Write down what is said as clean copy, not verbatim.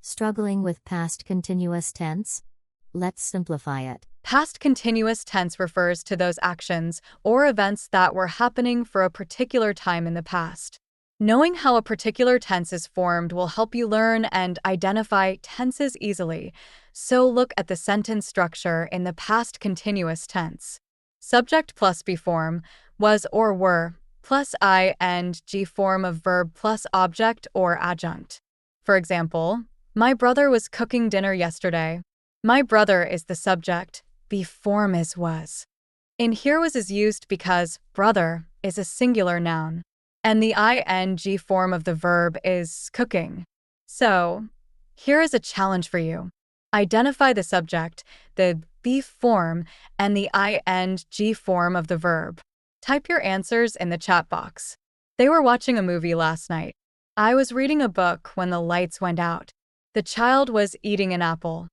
Struggling with past continuous tense? Let's simplify it. Past continuous tense refers to those actions or events that were happening for a particular time in the past. Knowing how a particular tense is formed will help you learn and identify tenses easily. So look at the sentence structure in the past continuous tense. Subject plus be form, was or were, plus ing form of verb plus object or adjunct. For example, my brother was cooking dinner yesterday. My brother is the subject, be form is was. In here was is used because brother is a singular noun, and the ing form of the verb is cooking. So, here is a challenge for you. Identify the subject, the be form, and the ing form of the verb. Type your answers in the chat box. They were watching a movie last night. I was reading a book when the lights went out. The child was eating an apple.